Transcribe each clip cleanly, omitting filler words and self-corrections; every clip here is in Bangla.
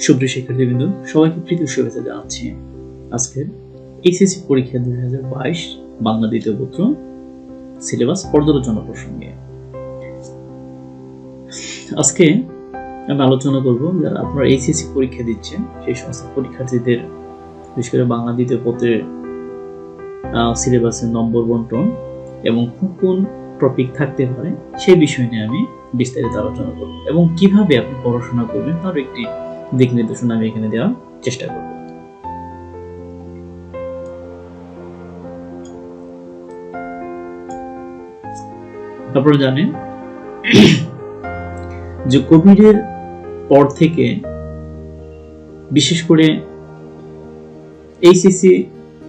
সুপ্রিয় শিক্ষার্থীবৃন্দ, সবাইকে প্রীতি শুভেচ্ছা জানাচ্ছি। আজকের এইচএসসি পরীক্ষা 2022 বাংলা দ্বিতীয় পত্র সিলেবাস পর্যালোচনা প্রসঙ্গে আজকে আমি আলোচনা করব যারা আপনারা এইচএসসি পরীক্ষা দিচ্ছেন সেই সমস্ত পরীক্ষার্থীদের বিশেষ করে বাংলা দ্বিতীয় পত্রের সিলেবাসের নম্বর বন্টন এবং কোন টপিক থাকতে পারে সেই বিষয় নিয়ে আমি বিস্তারিত আলোচনা করব এবং কিভাবে আপনি পড়াশোনা করবেন তার একটি দিক নির্দেশনা আমি এখানে দেওয়ার চেষ্টা করব। আপনারা জানেন যে কোভিডের পর থেকে বিশেষ করে এইচএসসি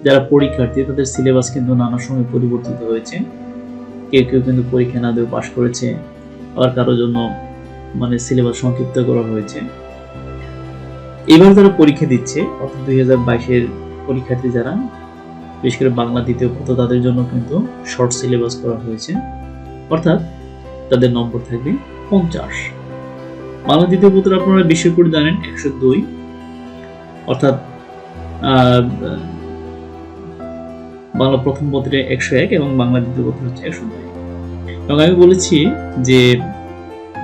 যারা পরীক্ষার্থী তাদের সিলেবাস কিন্তু নানা সময় পরিবর্তিত হয়েছে। কেউ কেউ কিন্তু পরীক্ষা না দিয়ে পাশ করেছে, আবার কারোর জন্য সিলেবাস সংক্ষিপ্ত করা হয়েছে। এবার যারা পরীক্ষা দিচ্ছে অর্থাৎ 2022-এর পরীক্ষার্থী যারা বিশেষ করে বাংলা দ্বিতীয় পত্র তাদের জন্য কিন্তু শর্ট সিলেবাস করা হয়েছে, অর্থাৎ তাদের নম্বর থাকবে 50। বাংলা দ্বিতীয় পত্র আপনারা বিষয় করে জানেন 102, অর্থাৎ বাংলা প্রথম পত্রে 101 এবং বাংলা দ্বিতীয় পত্র হচ্ছে 102। এবং আমি বলেছি যে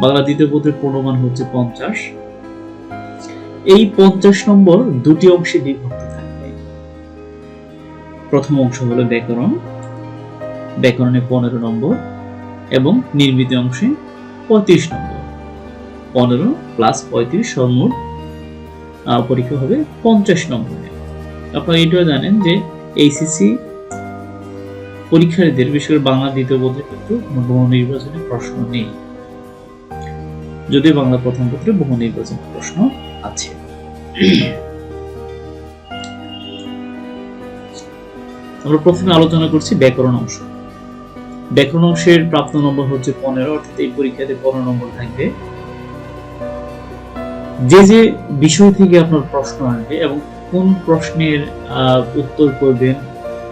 বাংলা দ্বিতীয় পত্রের পূর্ণমান হচ্ছে 50। এই 50 নম্বর দুটি অংশে বিভক্ত থাকবে। প্রথম অংশ হলো ব্যাকরণ, ব্যাকরণে 15 নম্বর এবং নির্মিত অংশে 35 নম্বর। 15 প্লাস 35 সর্বমোট পরীক্ষা হবে 50 নম্বরে। আপনারা এটাও জানেন যে এইচএসসি পরীক্ষার্থীদের বিশেষ করে বাংলা দ্বিতীয় পত্রে কিন্তু বহু নির্বাচনী প্রশ্ন নেই, যদিও বাংলা প্রথম পত্রে বহু নির্বাচনী প্রশ্ন আছে। আমরা প্রথমে আলোচনা করছি ব্যাকরণ অংশ। ব্যাকরণ অংশের প্রাপ্ত নম্বর হচ্ছে 15, অর্থাৎ এই পরীক্ষাতে 15 নম্বর থাকবে। যে যে বিষয় থেকে আপনার প্রশ্ন আসবে এবং কোন প্রশ্নের উত্তর করবেন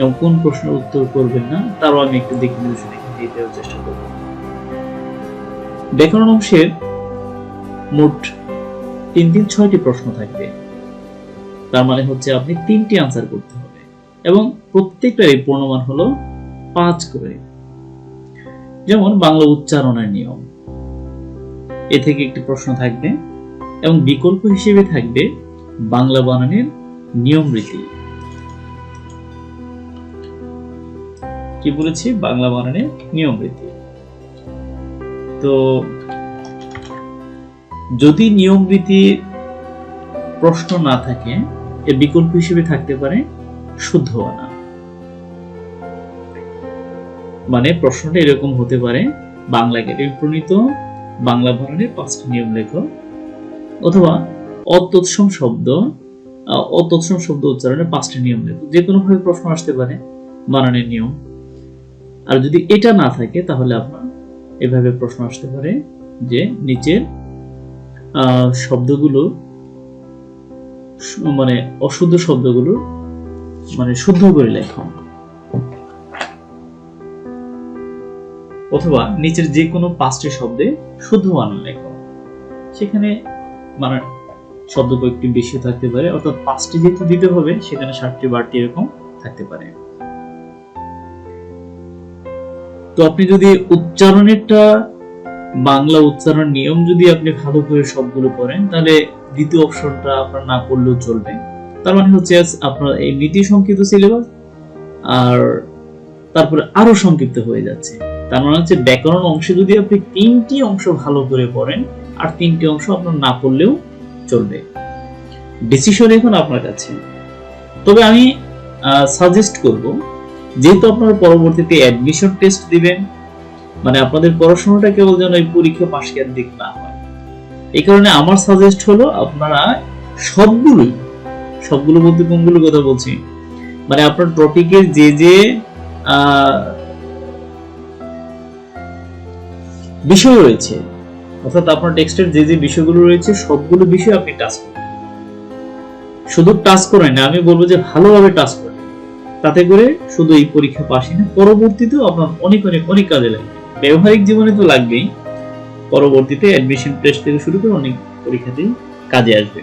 এবং কোন প্রশ্নের উত্তর করবেন না তারও আমি একটু দেখে দিতে চেষ্টা করব। ব্যাকরণ অংশের মোট 6টি প্রশ্ন থাকবে, তার মানে হচ্ছে আপনি 3টি আনসার করতে হবে এবং প্রত্যেকটারই পূর্ণমান হলো 5 করে। যেমন বাংলা উচ্চারণের নিয়ম, এ থেকে একটি প্রশ্ন থাকবে এবং বিকল্প হিসেবে থাকবে বাংলা বানানের নিয়ম রীতি। কি বলেছি? বাংলা বানানের নিয়ম রীতি। তো যদি নিয়ম রীতির প্রশ্ন না থাকে এর বিকল্প হিসেবে থাকতে পারে শুদ্ধ বানান। মানে প্রশ্নটা এরকম হতে পারে, বাংলা একাডেমি প্রণীত বাংলা বানানের 5টি নিয়ম লেখো, অথবা অতৎসম শব্দ উচ্চারণের 5টি নিয়ম লেখো। যে কোনো ভাবে প্রশ্ন আসতে পারে বানানের নিয়ম। আর যদি এটা না থাকে তাহলে আপনার এভাবে প্রশ্ন আসতে পারে যে নিচের শব্দগুলো অশুদ্ধ শব্দগুলো শুদ্ধ করে লেখো, অথবা নিচের যে কোনো 5টি শব্দে শুদ্ধ বানান লেখো। সেখানে শব্দ কয়েকটি বেশি থাকতে পারে, অর্থাৎ 5টি যেহেতু দিতে হবে সেখানে 7টি বাড়তি এরকম থাকতে পারে। তো আপনি যদি উচ্চারণেরটা বাংলা উচ্চারণ নিয়ম যদি আপনি ভালো করে সবগুলো পড়েন তাহলে দ্বিতীয় অপশনটা আপনার না পড়লেও চলবে। তার মানে হচ্ছে আপনার এই নীতি সংক্ষিপ্ত সিলেবাস আর তারপরে আরো সংক্ষিপ্ত হয়ে যাচ্ছে। তার মানে হচ্ছে ব্যাকরণ অংশে যদি আপনি 3টি অংশ ভালো করে পড়েন আর 3টি অংশ আপনার না পড়লেও চলবে। ডিসিশন এখন আপনার কাছে। তবে আমি সাজেস্ট করব, যেহেতু আপনারা পরবর্তীতে অ্যাডমিশন টেস্ট দিবেন, আপনাদের পড়াশোনাটা কেবল যেন এই পরীক্ষা পাশ করার দিক না হয়, এই কারণে আমার সাজেস্ট হলো আপনারা সবগুলো বলতে কোনগুলো কথা বলছি, আপনার টপিকের যে যে বিষয় রয়েছে, অর্থাৎ আপনার টেক্সটের যে যে বিষয়গুলো রয়েছে সবগুলো বিষয় আপনি টাচ করুন। শুধু টাচ করেন না, আমি বলবো যে ভালোভাবে টাচ করেন, তাতে করে শুধু এই পরীক্ষা পাশই না পরবর্তীতেও আপনার অনেক অনেক অনেক কাজে লাগবে। ব্যবহারিক জীবনে তো লাগবেই, পরবর্তীতে অ্যাডমিশন টেস্ট থেকে শুরু করে অনেক পরীক্ষাতেই কাজে আসবে।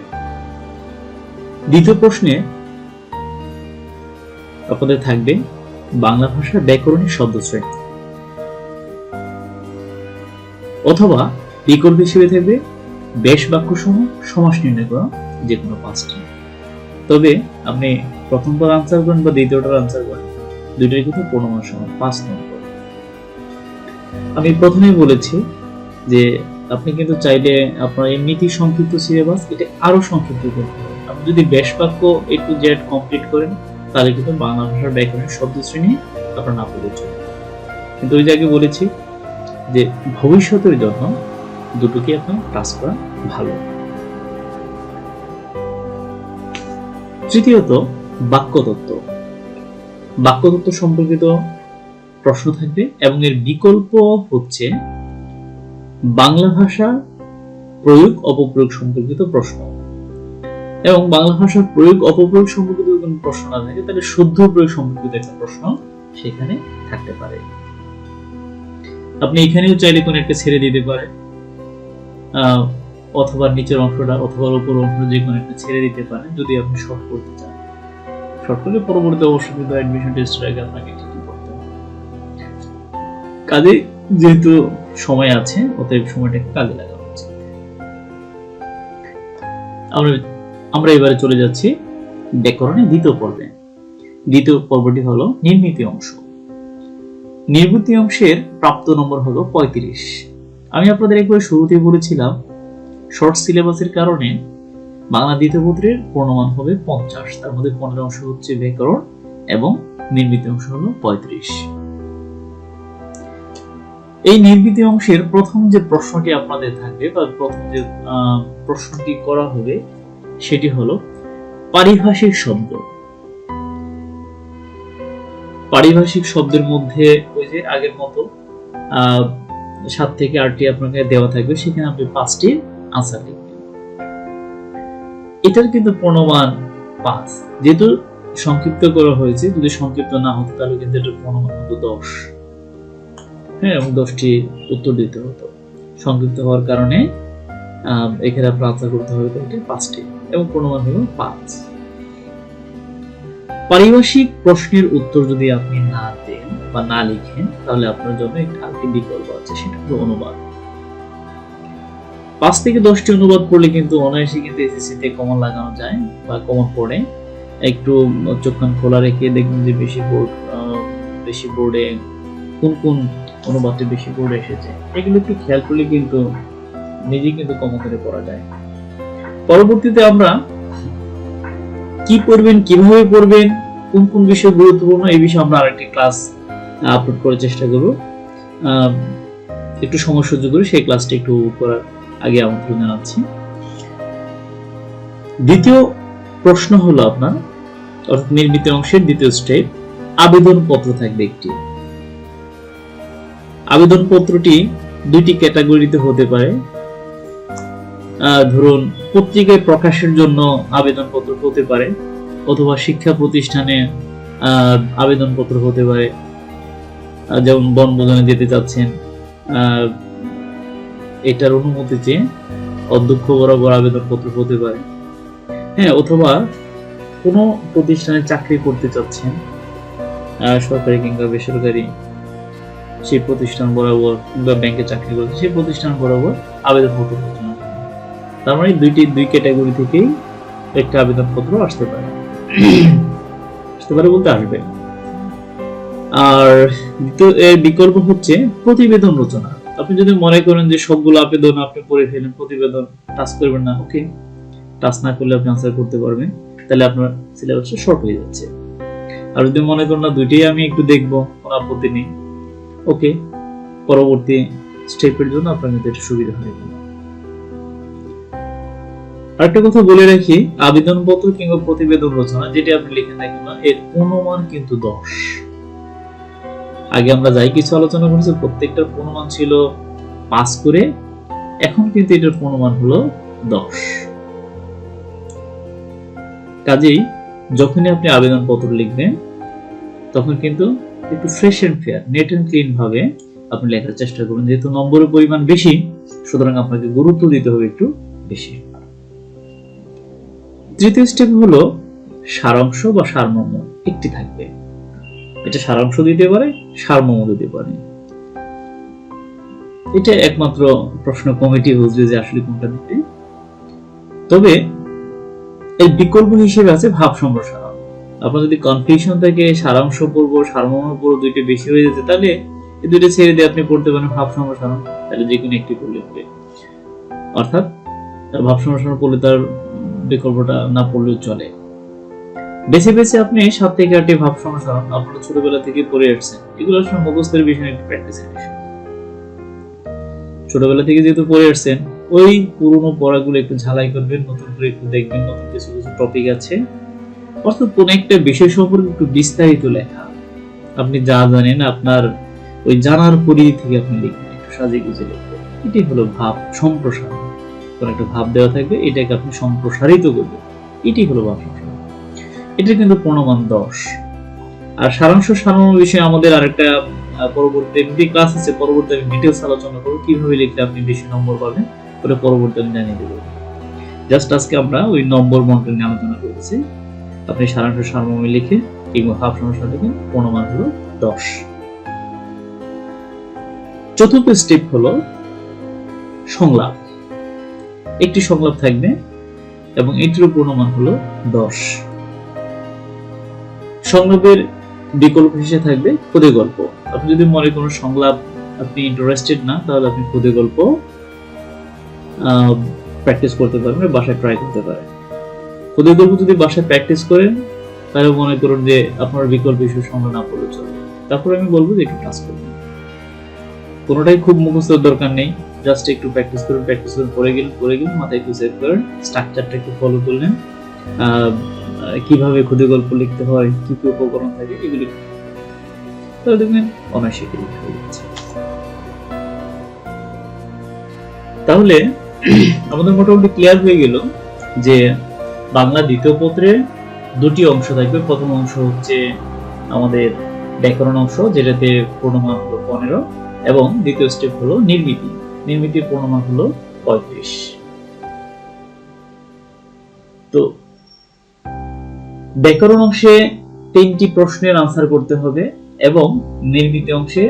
দ্বিতীয় প্রশ্নে আপনাদের থাকবে বাংলা ভাষার ব্যাকরণিক শব্দ শ্রেণী, অথবা বিকল্প হিসেবে থাকবে বেশ বাক্য সমূহ সমাস নির্ণয় করা, যে কোনো 5টি। তবে আপনি প্রথমবার আনসার করেন বা দ্বিতীয়টার আনসার করেন, দুইটার কিন্তু পূর্ণমান সমান 5 নম্বর। আমি প্রথমেই বলেছি যে আপনি কিন্তু চাইলে আপনার এমনিতেই সংক্ষিপ্ত সিলেবাস, এটা আরো সংক্ষিপ্ত করতে হবে। আপনি যদি বেশ বাক্য A to Z কমপ্লিট করেন, তাহলে কিন্তু বাংলা ভাষার ব্যাকরণের শব্দ শ্রেণী আপনার না পড়লে চলবে। কিন্তু ওই জায়গায় বলেছি যে ভবিষ্যতের জন্য দুটোকে আপনার ক্লাস করা ভালো। তৃতীয়ত বাক্যতত্ত্ব। বাক্যতত্ত্ব সম্পর্কিত প্রশ্ন থাকবে এবং এর বিকল্প হচ্ছে বাংলা ভাষা প্রয়োগ অপপ্রয়োগ সম্পর্কিত প্রশ্ন। এবং বাংলা ভাষার প্রয়োগ অপপ্রয়োগ সম্পর্কিত কোনো প্রশ্ন না থাকে, তাহলে শুদ্ধ প্রয়োগ সম্পর্কিত একটা প্রশ্ন সেখানে থাকতে পারে। আপনি এখানেও চাইলে কোনো একটা ছেড়ে দিতে পারেন, অথবা নিচের অংশটা অথবা উপর অংশ যে কোনো একটা ছেড়ে দিতে পারেন যদি আপনি শর্ট করতে চান। শর্ট করলে পরবর্তী অবশ্যই কিন্তু অ্যাডমিশন টেস্টের আগে আপনাকে ঠিকই করতে হবে। কাজে যেহেতু সময় আছে, অতএব সময়টাকে কাজে লাগানো উচিত। আমরা এবারে চলে যাচ্ছি ব্যাকরণের দ্বিতীয় পর্বে। দ্বিতীয় পর্বটি হলো নির্মিত অংশ। নির্মিত অংশের প্রাপ্ত নম্বর হলো 35। আমি আপনাদের একবার শুরুতেই বলেছিলাম শর্ট সিলেবাসের কারণে বাংলা দ্বিতীয় পত্রের পূর্ণমান হবে 50, তার মধ্যে 15 অংশ হচ্ছে ব্যাকরণ এবং নির্মিত অংশ হলো 35। এই নির্মিত অংশের প্রথম যে প্রশ্নটি আপনাদের থাকবে বা প্রথম যে প্রশ্নটি করা হবে সেটি হলো পারিভাষিক শব্দ। পারিভাষিক শব্দের মধ্যে ওই যে আগের মতো 7 থেকে 8টি আপনাকে দেওয়া থাকবে, সেখানে আপনি 5টি আনসার লিখবেন। এটার কিন্তু পূর্ণমান 5, যেহেতু সংক্ষিপ্ত করা হয়েছে। যদি সংক্ষিপ্ত না হতো তাহলে কিন্তু এটার পূর্ণমান হতো 10। হ্যাঁ, এবং 10টি উত্তর দিতে হতো। সংক্ষিপ্ত হওয়ার কারণে এখানে আপনার আনসার করতে হবে 5টি এবং পূর্ণমান হলো 5। পারিভাষিক প্রশ্নের উত্তর যদি আপনি না দেন বা না লিখেন, তাহলে আপনার জন্য একটি বিকল্প আছে, সেটা হলো অনুবাদ। 5 থেকে 10টি অনুবাদ পড়লে কিন্তু অনায়াসে কিন্তু এসএসসি তে কমন লাগানো যায় বা কমন পড়ে। একটু চোখ কান খোলা রেখে দেখবেন যে বেশি বোর্ডে কোন অনুবাদটি বেশি বোর্ডে এসেছে, এগুলো একটু খেয়াল করলে কিন্তু নিজেই কিন্তু কমন করে পড়া যায়। পরবর্তীতে আমরা কি পড়বেন, কিভাবে পড়বেন, কোন বিষয় গুরুত্বপূর্ণ, এই বিষয়ে আমরা আরেকটি ক্লাস আপলোড করার চেষ্টা করব। একটু সময় সহ্য করে সেই ক্লাসটি একটু করার আগে আমন্ত্রণ জানাচ্ছি। দ্বিতীয় প্রশ্ন হলো আপনার অর্থাৎ নির্মিত অংশের দ্বিতীয় স্টেপ, আবেদন পত্র থাকবে একটি। আবেদন পত্রটি 2টি ক্যাটাগরিতে হতে পারে। ধরুন পত্রিকায় প্রকাশের জন্য আবেদন পত্র হতে পারে, অথবা শিক্ষা প্রতিষ্ঠানে আবেদন পত্র হতে পারে, যেমন বনভোজনে যেতে চাচ্ছেন, এটার অনুমতি চেয়ে অধ্যক্ষ বরাবর আবেদন পত্র হতে পারে। হ্যাঁ, অথবা কোনো প্রতিষ্ঠানে চাকরি করতে চাচ্ছেন, সরকারি কিংবা বেসরকারি, সেই প্রতিষ্ঠান বরাবর, কিংবা ব্যাংকে চাকরি করছে সেই প্রতিষ্ঠান বরাবর আবেদন পত্র রচনা। তার মানে দুই ক্যাটাগরি থেকেই একটা আবেদন পত্র আসতে পারে বলতে আসবে। আর এর বিকল্প হচ্ছে প্রতিবেদন রচনা। আপনি যদি মনে করেন যে সবগুলো আবেদন আপনি পড়ে ফেলেন, প্রতিবেদন টাচ করবেন না, ওকে, টাচ না করলে আপনি আনসার করতে পারবেন, তাহলে আপনার সিলেবাসটা শর্ট হয়ে যাচ্ছে। আর যদি মনে করেন না দুইটাই আমি একটু দেখবো, কোনো আপত্তি নেই, ওকে, পরবর্তী স্টেপের জন্য আপনার কিন্তু এটা সুবিধা হয়ে গেল। আরেকটা কথা বলে রাখি, আবেদনপত্র কিংবা প্রতিবেদন রচনা যেটা আপনি লিখেন না কেন, এর অনুমান কিন্তু 10। আগে আমরা যাই কিছু আলোচনা করেছি, প্রত্যেকটার অনুমান ছিল 5 করে, এখন কিন্তু এটার অনুমান হলো 10। কাজেই যখনই আপনি আবেদনপত্র লিখবেন তখন কিন্তু একটু fresh and fair, neat and clean ভাবে আপনি লেখার চেষ্টা করবেন। যেহেতু নম্বরের পরিমাণ বেশি, সুতরাং আপনাকে গুরুত্ব দিতে হবে একটু বেশি। তৃতীয় স্টেপ হলো সারাংশ বা সারমর্ম একটি থাকবে। এটা সারাংশ দিতে পারে, সারমর্ম দিতে পারে। এটা একমাত্র প্রশ্ন কমিটি বুঝবে যে আসলে কোনটা দিতে। তবে এর বিকল্প হিসেবে আছে ভাব সম্প্রসারণ। আপনার যদি কনফিউশন থাকে সারাংশ পড়বো সারমর্ম পড়বো দুইটা বেশি হয়ে যেতে, তাহলে এই দুইটা ছেড়ে দিয়ে আপনি পড়তে পারেন ভাব সম্প্রসারণ, তাহলে যে কোনো একটি পড়লে হবে। অর্থাৎ ভাব সম্প্রসারণ পড়লে তার বিকল্পটা না পড়লেও চলে। বেছে বেছে আপনি 7 থেকে 8টি ভাব সম্প্রসারণ আপনারা ছোটবেলা থেকে পড়ে আসছেন, এগুলো আসলে মুখস্থের বিষয়, একটু প্র্যাকটিসের বিষয়। ছোটবেলা থেকে যেহেতু পড়ে আসছেন, ওই পুরনো পড়াগুলো একটু ঝালাই করবেন, নতুন করে একটু দেখবেন, নতুন কিছু কিছু টপিক আছে। অর্থাৎ কোন একটা বিষয় সম্পর্কে একটু বিস্তারিত লেখা, আপনি যা জানেন আপনার ওই জানার পরিধি থেকে আপনি লিখবেন, একটু সাজিয়ে গুছিয়ে লিখবেন। এটাই হলো ভাব সম্প্রসারণ। কোন একটা ভাব দেওয়া থাকবে, এটাকে আপনি সম্প্রসারিত করবেন, এটাই হলো ভাব সম্প্রসারণ। এটা কিন্তু পূর্ণমান 10। আর সারাংশ সারমর্ম বিষয়ে আমাদের আরেকটা পরবর্তী এমডি ক্লাস আছে, পরবর্তী আমি ডিটেইলস আলোচনা করব কিভাবে লিখলে আপনি বেশি নম্বর পাবেন, ওটা পরবর্তী আমি জানিয়ে দেব। জাস্ট আজকে আমরা ওই নম্বর বন্টন নিয়ে আলোচনা করেছি। আপনি সারাংশ সারমর্ম লিখে কিংবা ভাব সম্প্রসারণ লিখে পূর্ণমান হলো 10। চতুর্থ স্টেপ হলো সংলাপ। একটি সংলাপ থাকবে এবং এটির পূর্ণমান হলো 10। সংলাপের বিকল্প হিসেবে থাকবে ক্ষুদে গল্প। আপনি যদি মনে কোনো সংলাপ আপনি ইন্টারেস্টেড না, তাহলে আপনি ক্ষুদে গল্প প্র্যাকটিস করতে পারবেন, বাসায় ট্রাই করতে পারেন। ক্ষুদে গল্প যদি বাসায় প্র্যাকটিস করেন, তাহলে মনে করুন যে আপনার বিকল্প হিসেবে সংলাপ না পড়লে চলবে। তারপর আমি বলবো যে একটু ক্লাস করবেন, কোনোটাই খুব মুখস্থের দরকার নেই, জাস্ট একটু প্র্যাকটিস করুন, পড়ে গেলেন মাথায় একটু সেভ করেন, স্ট্রাকচারটা একটু ফলো করলেন, কিভাবে ক্ষুদে গল্প লিখতে হয়, কি কি উপকরণ থাকে, এগুলি তাহলে দেখবেন অনায়াসে লিখে হয়ে যাচ্ছে। তাহলে আমাদের মোটামুটি ক্লিয়ার হয়ে গেল যে বাংলা দ্বিতীয় পত্রে দুটি অংশ থাকবে। প্রথম অংশ হচ্ছে আমাদের ব্যাকরণ অংশ, যেটাতে পূর্ণমান হলো 15, এবং দ্বিতীয় স্টেপ হলো নির্মিতি। নির্মিতির পূর্ণমান হলো 35। তো ব্যাকরণ অংশে 3টি প্রশ্নের আনসার করতে হবে এবং নির্মিতি অংশে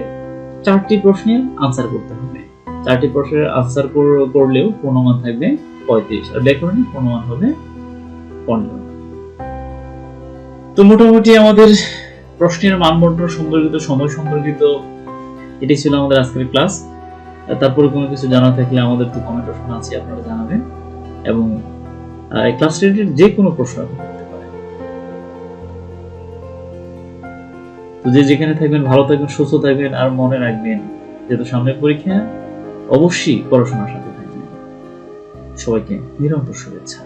4টি প্রশ্নের আনসার করতে হবে। 4টি প্রশ্নের আনসার করলেও পূর্ণমান থাকবে 35, আর ব্যাকরণে পূর্ণমান হবে 15। তো মোটামুটি আমাদের প্রশ্নের মানবন্টন সম্পর্কিত, সময় সম্পর্কিত এটি ছিল আমাদের আজকের ক্লাস। তারপরে কোনো কিছু জানা থাকলে আমাদের তো কমেন্ট অপশন আছে, আপনারা জানাবেন, এবং ক্লাস রিলেটেড যে কোনো প্রশ্ন আপনি করতে পারেন। তো যে যেখানে থাকবেন ভালো থাকবেন, সুস্থ থাকবেন, আর মনে রাখবেন যেহেতু সামনের পরীক্ষা, অবশ্যই পড়াশোনার সাথে থাকবেন। সবাইকে নিরন্তর শুভেচ্ছা।